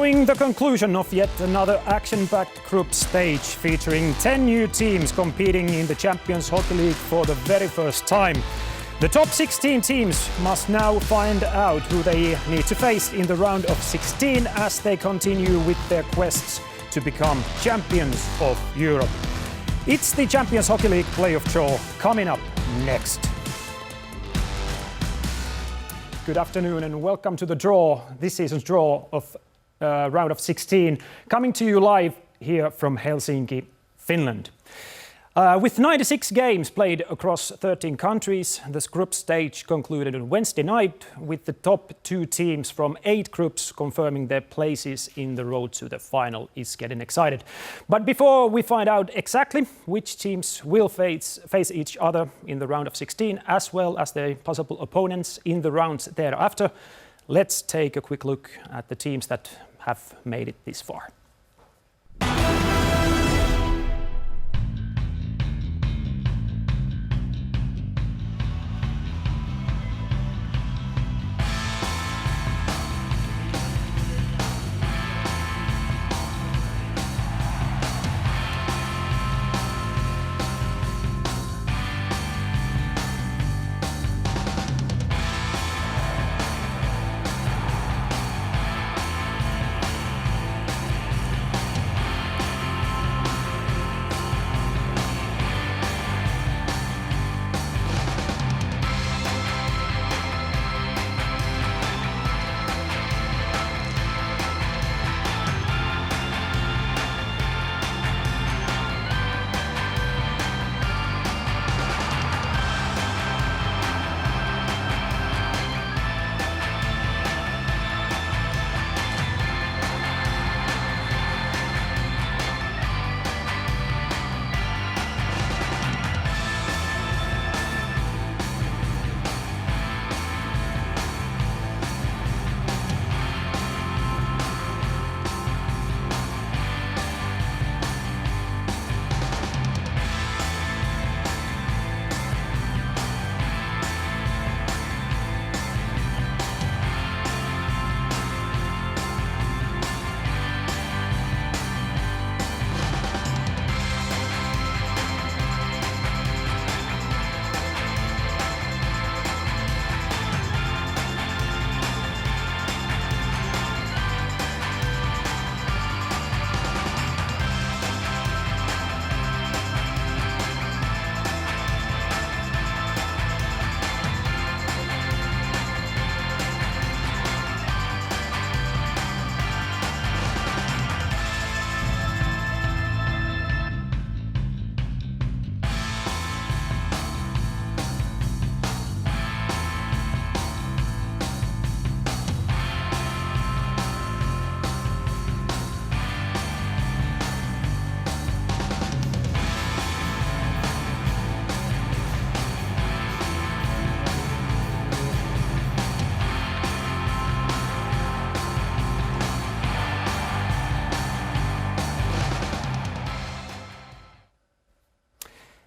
Following the conclusion of yet another action-packed group stage featuring 10 new teams competing in the Champions Hockey League for the very first time, the top 16 teams must now find out who they need to face in the round of 16 as they continue with their quests to become champions of Europe. It's the Champions Hockey League Playoff Draw coming up next. Good afternoon and welcome to the draw, this season's draw of round of 16, coming to you live here from Helsinki, Finland. With 96 games played across 13 countries, this group stage concluded on Wednesday night with the top 2 teams from 8 groups confirming their places in the road to the final. Is getting excited. But before we find out exactly which teams will face each other in the round of 16, as well as their possible opponents in the rounds thereafter, let's take a quick look at the teams that have made it this far.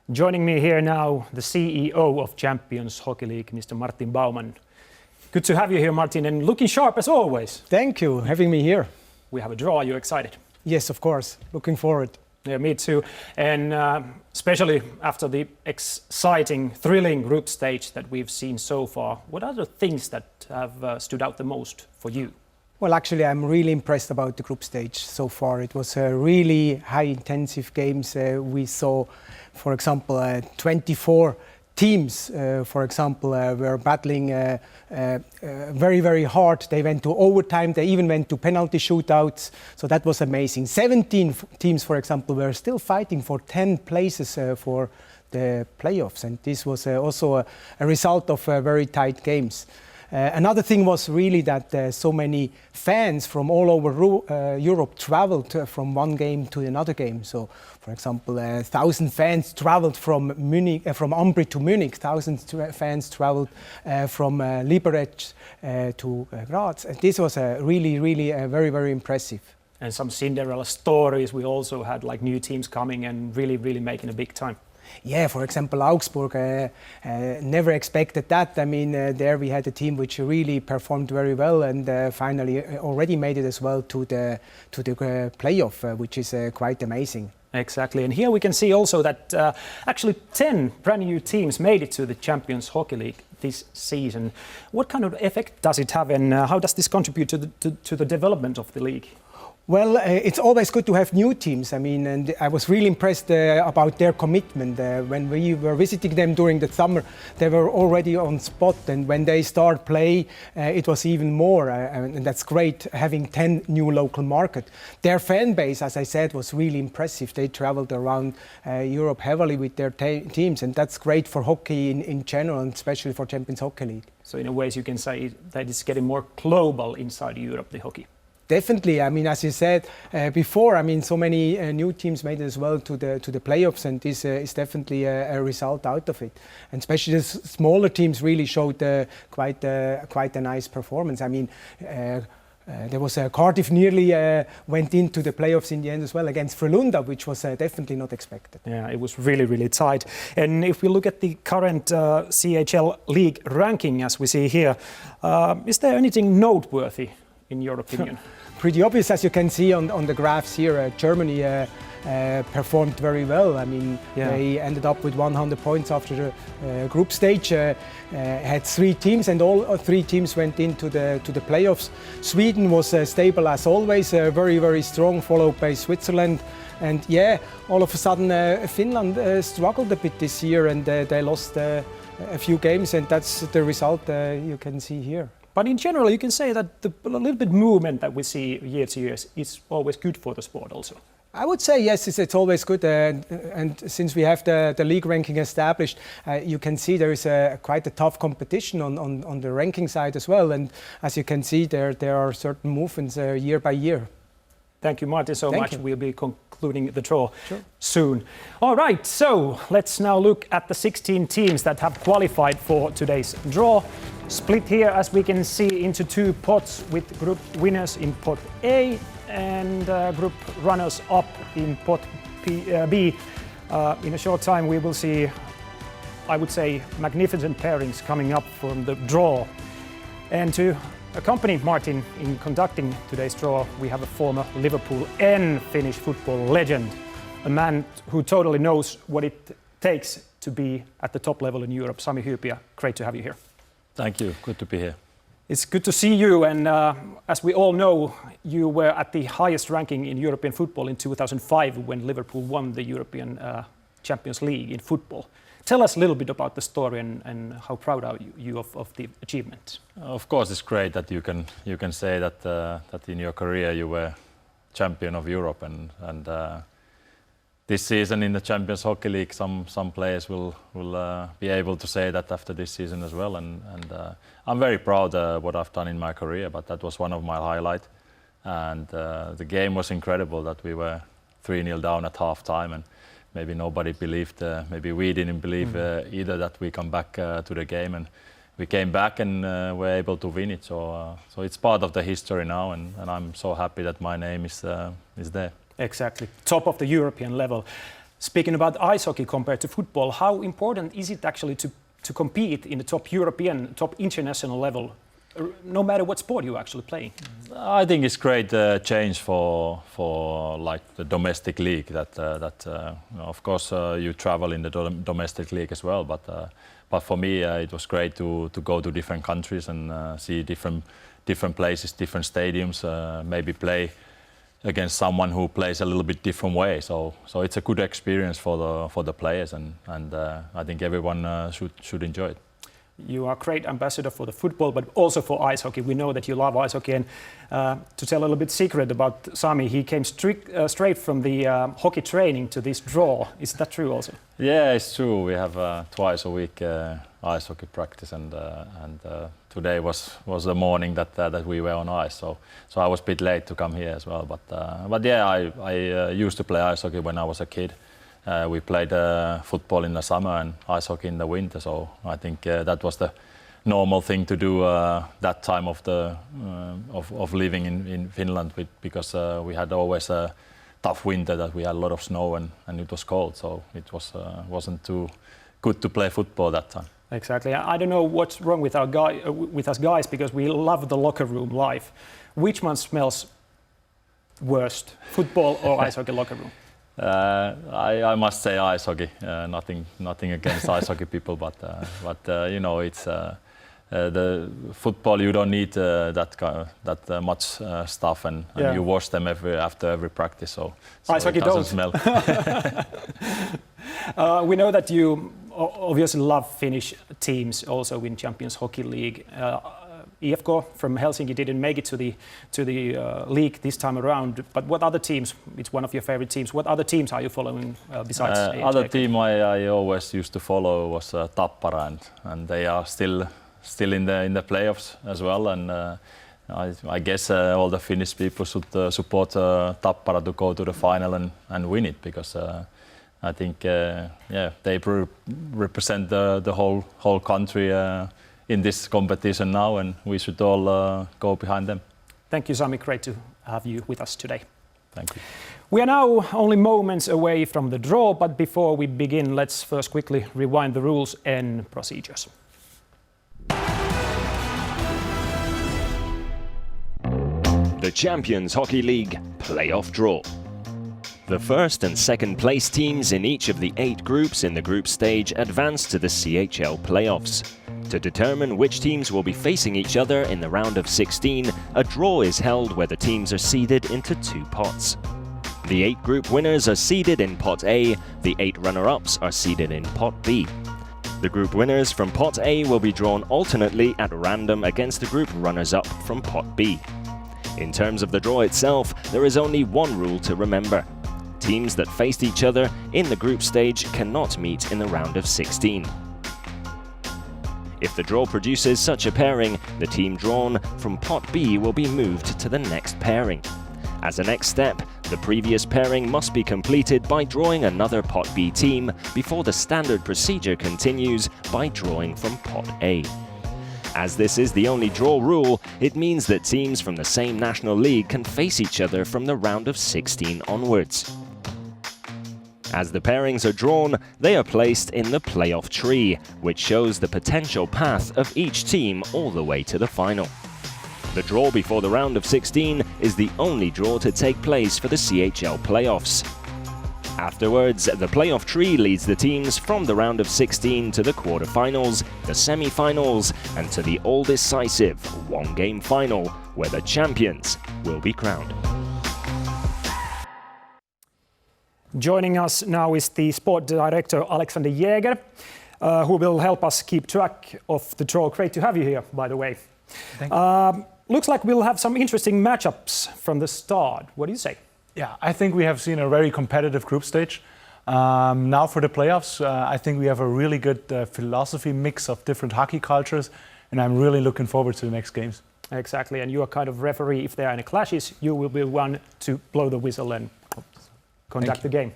Joining me here now, the CEO of Champions Hockey League, Mr. Martin Baumann. Good to have you here, Martin, and looking sharp as always. Thank you for having me here. We have a draw. Are you excited? Yes, of course. Looking forward. Yeah, me too. And especially after the exciting, thrilling group stage that we've seen so far, what are the things that have stood out the most for you? Well, actually, I'm really impressed about the group stage so far. It was a really high-intensive games. We saw, for example, 24 teams, for example, were battling very, very hard. They went to overtime. They even went to penalty shootouts. So that was amazing. 17 teams, for example, were still fighting for 10 places for the playoffs. And this was also a result of very tight games. Another thing was really that so many fans from all over Europe traveled from one game to another game. So, for example, 1,000 fans traveled from Munich, from Ambri to Munich. 1,000 fans traveled from Liberec to Graz. And this was really very, very impressive. And some Cinderella stories. We also had like new teams coming and really making a big time. Yeah, for example, Augsburg, never expected that. I mean, there we had a team which really performed very well and finally already made it as well to the playoff, which is quite amazing. Exactly, and here we can see also that actually 10 brand new teams made it to the Champions Hockey League this season. What kind of effect does it have, and how does this contribute to the development of the league? Well, it's always good to have new teams. I mean, and I was really impressed about their commitment. When we were visiting them during the summer, they were already on spot. And when they start play, it was even more. And that's great, having 10 new local market. Their fan base, as I said, was really impressive. They traveled around Europe heavily with their teams. And that's great for hockey in general, and especially for Champions Hockey League. So in a way, you can say that it's getting more global inside Europe, the hockey. Definitely. I mean, as you said before, I mean, so many new teams made it as well to the playoffs, and this is definitely a result out of it. And especially the smaller teams really showed quite a nice performance. I mean, there was Cardiff nearly went into the playoffs in the end as well against Frölunda, which was definitely not expected. Yeah, it was really, really tight. And if we look at the current CHL League ranking, as we see here, is there anything noteworthy in your opinion? Pretty obvious, as you can see on the graphs here. Germany performed very well. I mean, they ended up with 100 points after the group stage. Had 3 teams, and all 3 teams went into the playoffs. Sweden was stable as always, very, very strong, followed by Switzerland. And yeah, all of a sudden Finland struggled a bit this year, and they lost a few games, and that's the result you can see here. But in general, you can say that the little bit movement that we see year to year is always good for the sport also. I would say yes, it's always good. And since we have the league ranking established, you can see there is quite a tough competition on the ranking side as well. And as you can see, there are certain movements year by year. Thank you, Martin, so much. We'll be concluding the draw soon. All right, so let's now look at the 16 teams that have qualified for today's draw. Split here, as we can see, into 2 pots with group winners in pot A and group runners-up in pot B. In a short time, we will see, I would say, magnificent pairings coming up from the draw. And to accompany Martin in conducting today's draw, we have a former Liverpool and Finnish football legend, a man who totally knows what it takes to be at the top level in Europe. Sami Hyypiä, great to have you here. Thank you. Good to be here. It's good to see you. And as we all know, you were at the highest ranking in European football in 2005 when Liverpool won the European Champions League in football. Tell us a little bit about the story and how proud are you of the achievement. Of course, it's great that you can say that in your career you were champion of Europe, and this season in the Champions Hockey League, some players will be able to say that after this season as well. And I'm very proud what I've done in my career, but that was one of my highlights. And the game was incredible. That we were 3-0 down at half time, and maybe nobody believed, maybe we didn't believe either that we come back to the game, and we came back and were able to win it. So it's part of the history now, and I'm so happy that my name is there. Exactly, top of the European level. Speaking about ice hockey compared to football, how important is it actually to compete in the top European, top international level, no matter what sport you're actually playing? I think it's great change for like the domestic league. That of course you travel in the domestic league as well, but for me it was great to go to different countries and see different places, different stadiums, maybe play against someone who plays a little bit different way. So it's a good experience for the players, and I think everyone should enjoy it. You are a great ambassador for the football, but also for ice hockey. We know that you love ice hockey. And to tell a little bit secret about Sami, he came straight from the hockey training to this draw. Is that true also? Yeah, it's true. We have twice a week ice hockey practice, and today was the morning that we were on ice. So I was a bit late to come here as well. But yeah, I used to play ice hockey when I was a kid. We played football in the summer and ice hockey in the winter, so I think that was the normal thing to do that time of living in Finland, because we had always tough winter that we had a lot of snow and it was cold, so it wasn't too good to play football that time. Exactly. I don't know what's wrong with with us guys, because we love the locker room life. Which one smells worst, football or ice hockey locker room? I must say ice hockey. Nothing against ice hockey people, but you know, it's the football. You don't need that much stuff, and you wash them after every practice, so ice hockey it doesn't don't smell. We know that you obviously love Finnish teams, also in Champions Hockey League. IFK from Helsinki didn't make it to the league this time around, but what other teams? It's one of your favorite teams. What other teams are you following besides AHL? Other team I always used to follow was Tappara, and they are still in the playoffs as well. And I guess all the Finnish people should support Tappara to go to the final and win it, because I think they represent the whole country in this competition now, and we should all go behind them. Thank you, Sami. Great to have you with us today. Thank you. We are now only moments away from the draw, but before we begin, let's first quickly rewind the rules and procedures. The Champions Hockey League Playoff Draw. The first and second place teams in each of the 8 groups in the group stage advance to the CHL Playoffs. To determine which teams will be facing each other in the round of 16, a draw is held where the teams are seeded into 2 pots. The 8 group winners are seeded in Pot A, the 8 runner-ups are seeded in Pot B. The group winners from Pot A will be drawn alternately at random against the group runners-up from Pot B. In terms of the draw itself, there is only one rule to remember. Teams that faced each other in the group stage cannot meet in the round of 16. If the draw produces such a pairing, the team drawn from Pot B will be moved to the next pairing. As a next step, the previous pairing must be completed by drawing another Pot B team before the standard procedure continues by drawing from Pot A. As this is the only draw rule, it means that teams from the same national league can face each other from the round of 16 onwards. As the pairings are drawn, they are placed in the playoff tree, which shows the potential path of each team all the way to the final. The draw before the round of 16 is the only draw to take place for the CHL playoffs. Afterwards, the playoff tree leads the teams from the round of 16 to the quarterfinals, the semi-finals, and to the all-decisive one-game final, where the champions will be crowned. Joining us now is the sport director Alexander Jäger, who will help us keep track of the draw. Great to have you here, by the way. Thank you. Looks like we'll have some interesting matchups from the start. What do you say? Yeah, I think we have seen a very competitive group stage. Now for the playoffs, I think we have a really good philosophy mix of different hockey cultures, and I'm really looking forward to the next games. Exactly, and you are kind of referee. If there are any clashes, you will be one to blow the whistle and conduct the game.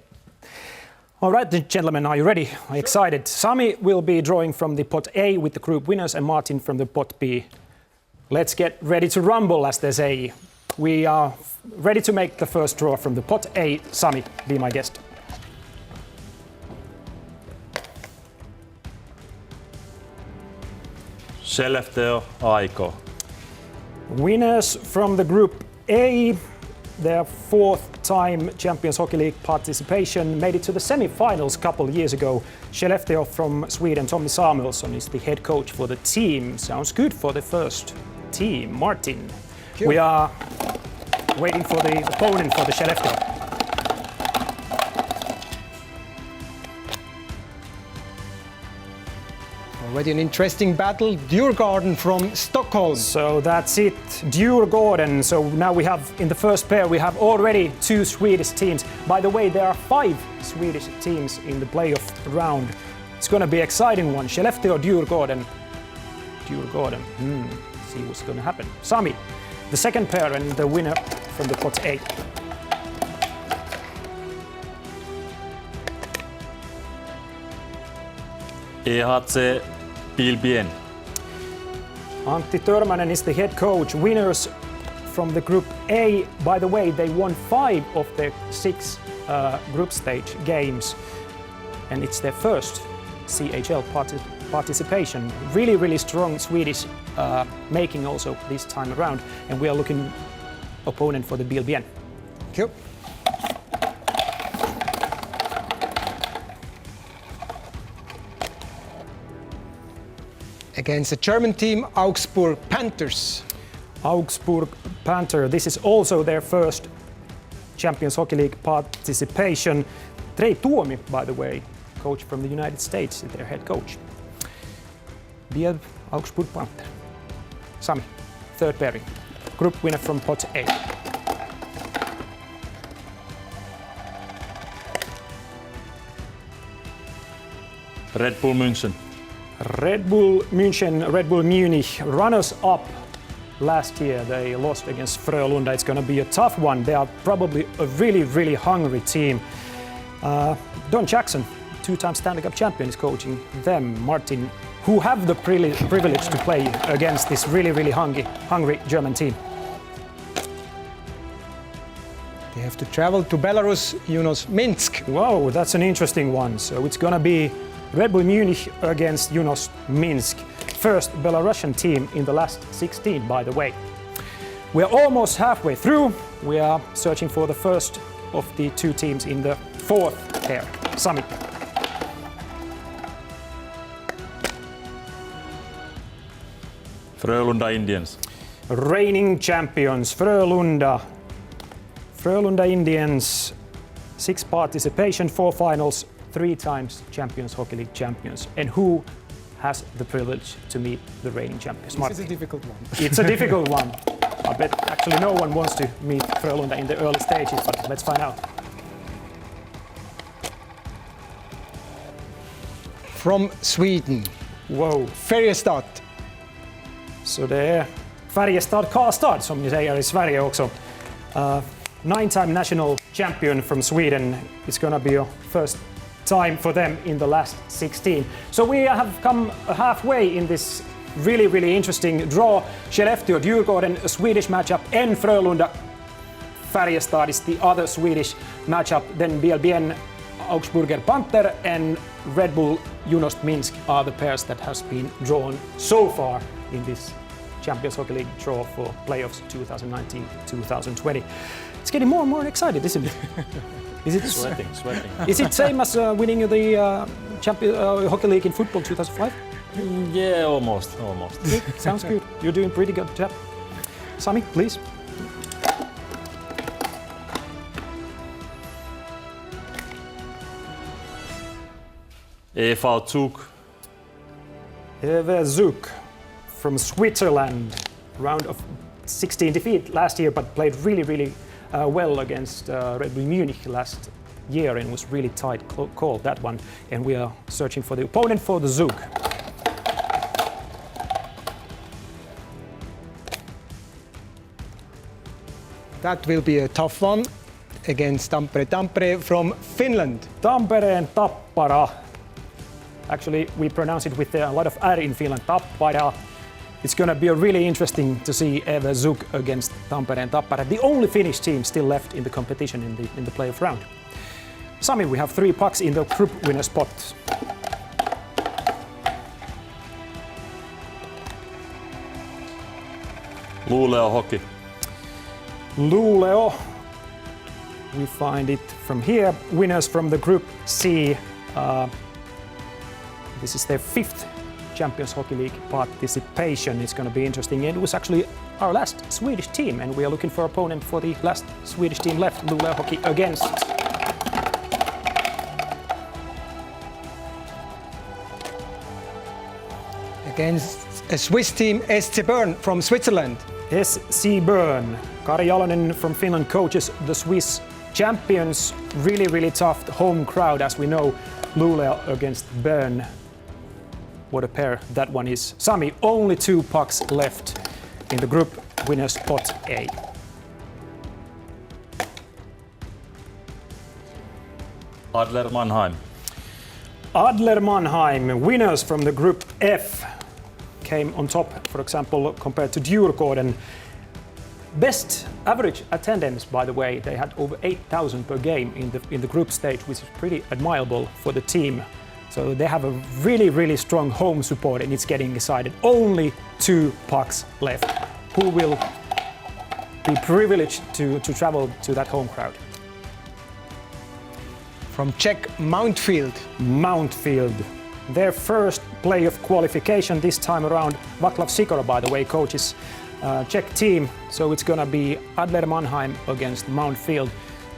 All right, gentlemen, are you ready? Are you excited? Sami will be drawing from the Pot A with the group winners and Martin from the Pot B. Let's get ready to rumble, as they say. We are ready to make the first draw from the Pot A. Sami, be my guest. Skellefteå, AIK. Winners from the Group A, their 4th-time Champions Hockey League participation, made it to the semi-finals a couple of years ago. Skellefteå from Sweden, Tommy Samuelsson is the head coach for the team. Sounds good for the first team. Martin, we are waiting for the opponent for the Skellefteå. Already an interesting battle. Djurgården from Stockholm. So that's it, Djurgården. So now we have, in the first pair, we have already 2 Swedish teams. By the way, there are 5 Swedish teams in the playoff round. It's going to be an exciting one. Skellefteå, Djurgården. Djurgården. See what's going to happen. Sami, the second pair and the winner from the Pot A. EHC Pilbien. Antti Törmänen is the head coach. Winners from the Group A. By the way, they won 5 of their 6 group stage games, and it's their first CHL participation. Really, really strong Swedish making also this time around, and we are looking opponent for the BLBN. Thank you. Against the German team, Augsburg Panthers. Augsburg Panther, this is also their first Champions Hockey League participation. Trey Tuomi, by the way, coach from the United States, their head coach. Biel, Augsburg Panther. Sami, third pairing. Group winner from pot A. Red Bull München. Red Bull München, Red Bull Munich, runners up last year. They lost against Frölunda. It's going to be a tough one. They are probably a really, really hungry team. Don Jackson, 2-time Stanley Cup champion, is coaching them. Martin, who have the privilege to play against this really, really hungry German team. They have to travel to Belarus, Minsk. Whoa, that's an interesting one. So it's going to be Red Bull Munich against Minsk. First Belarusian team in the last 16, by the way. We're almost halfway through. We are searching for the first of the 2 teams in the 4th pair. Sami. Frölunda Indians. Reigning champions, Frölunda. Frölunda Indians, 6 participation, 4 finals, 3 times Champions Hockey League champions. And who has the privilege to meet the reigning champions? This is a difficult one. It's a difficult one. I bet actually no one wants to meet Frölunda in the early stages, but let's find out. From Sweden. Whoa. Färjestad. Så det är Färjestad Karlstad som ni säger i Sverige också. 9-time national champion from Sweden. It's gonna be a first time for them in the last 16. So we have come halfway in this really, really interesting draw. Skellefteå, Djurgården, a Swedish matchup, and Frölunda, Färjestad is the other Swedish matchup. Then BLBN, Augsburger Panther, and Red Bull Minsk are the pairs that has been drawn so far in this Champions Hockey League draw for playoffs 2019-2020. It's getting more and more excited, isn't it? Is it Sweating. Is it same as winning the Champions Hockey League in football 2005? Yeah, almost. Sounds good. You're doing pretty good job. Sami, please. EV Zug. EV Zug from Switzerland. Round of 16 defeat last year, but played really, really well against Red Bull Munich last year, and was really tight call, that one. And we are searching for the opponent for the Zug. That will be a tough one against Tampere from Finland. Tampere and Tappara. Actually, we pronounce it with a lot of R in Finland, Tappara. It's going to be really interesting to see EV Zug against Tampere and Tappara, the only Finnish team still left in the competition in the playoff round. Sami, we have 3 pucks in the group winner spot. Luleå Hockey. Luleå. We find it from here. Winners from the Group C. This is their 5th Champions Hockey League participation. It's going to be interesting. And it was actually our last Swedish team, and we are looking for opponent for the last Swedish team left, Luleå Hockey against. Against a Swiss team, SC Bern from Switzerland. SC Bern. Kari Jalonen from Finland coaches the Swiss champions. Really, really tough home crowd, as we know. Luleå against Bern. What a pair that one is. Sami, only 2 pucks left in the group winner spot A. Adler Mannheim. Adler Mannheim, winners from the Group F, came on top, for example, compared to Djurgården. Best average attendance, by the way, they had over 8,000 per game in the group stage, which is pretty admirable for the team. So they have a really strong home support, and it's getting excited. Only 2 pucks left. Who will be privileged to travel to that home crowd? From Czech Mountfield. Mountfield. Their first playoff qualification this time around. Vaclav Sikora, by the way, coaches Czech team. So it's going to be Adler Mannheim against Mountfield.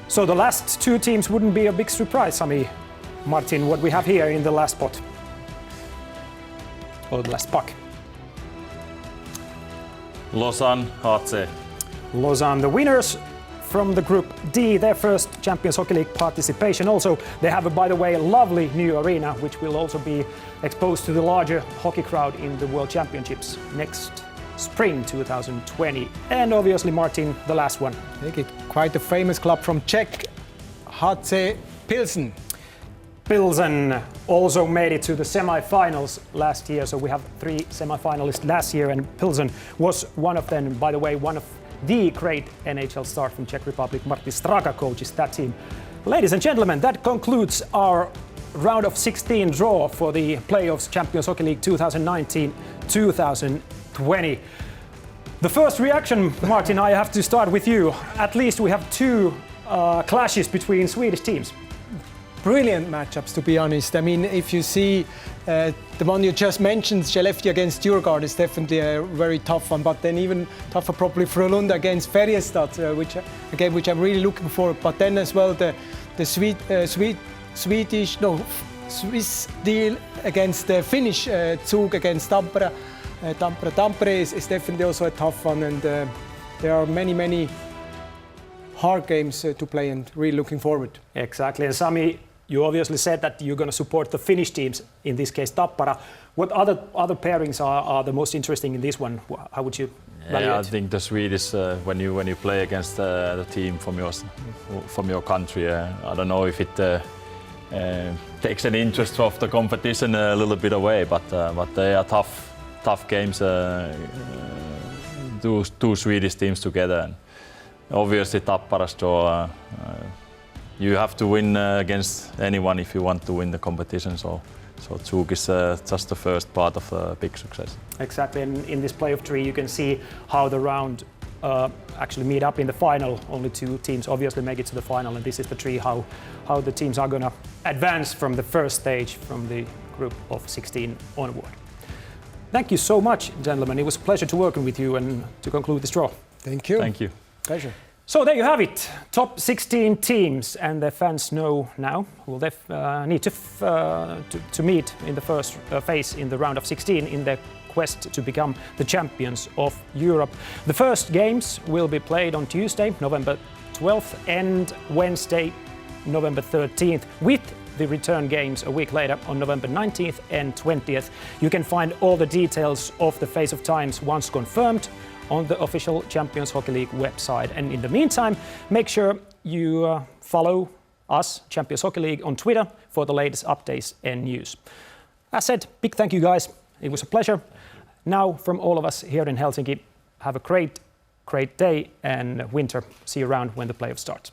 So the last 2 teams wouldn't be a big surprise, Sami. Martin, what we have here in the last pot, or the last puck. Lausanne, HC. Lausanne, the winners from the Group D, their first Champions Hockey League participation. Also, they have, by the way, a lovely new arena, which will also be exposed to the larger hockey crowd in the World Championships next spring 2020. And obviously, Martin, the last one. I think it's quite a famous club from Czech, HC Pilsen. Pilsen also made it to the semi-finals last year, so we have 3 semi-finalists last year, and Pilsen was one of them. By the way, one of the great NHL stars from Czech Republic, Martin Straka, coaches that team. Ladies and gentlemen, that concludes our round of 16 draw for the playoffs Champions Hockey League 2019-2020. The first reaction, Martin, I have to start with you. At least we have 2 clashes between Swedish teams. Brilliant matchups, to be honest. I mean, if you see the one you just mentioned, Skellefteå against Djurgården, is definitely a very tough one. But then even tougher probably Frölunda against Färjestad, which I'm really looking for. But then as well the Swiss deal against the Finnish Zug against Tampere. Tampere is definitely also a tough one, and there are many hard games to play, and really looking forward. Exactly, and Sami, you obviously said that you're going to support the Finnish teams, in this case Tappara. What other pairings are the most interesting in this one? How would you evaluate? Yeah, I think the Swedish, when you play against the team from your country, I don't know if it takes an interest of the competition a little bit away, but they are tough games, 2 Swedish teams together. And obviously, Tappara's draw, you have to win against anyone if you want to win the competition. So Zug is just the first part of a big success. Exactly, and in this playoff tree, you can see how the round actually meet up in the final. Only 2 teams obviously make it to the final, and this is the tree how the teams are going to advance from the first stage, from the group of 16 onward. Thank you so much, gentlemen. It was a pleasure to work with you and to conclude this draw. Thank you. Thank you. Pleasure. So there you have it, top 16 teams, and the fans know now who they need to meet in the first phase in the round of 16 in their quest to become the champions of Europe. The first games will be played on Tuesday, November 12th, and Wednesday, November 13th, with the return games a week later on November 19th and 20th. You can find all the details of the phase of times once confirmed on the official Champions Hockey League website. And in the meantime, make sure you follow us, Champions Hockey League, on Twitter for the latest updates and news. As said, big thank you guys. It was a pleasure. Now, from all of us here in Helsinki, have a great day and winter. See you around when the playoffs starts.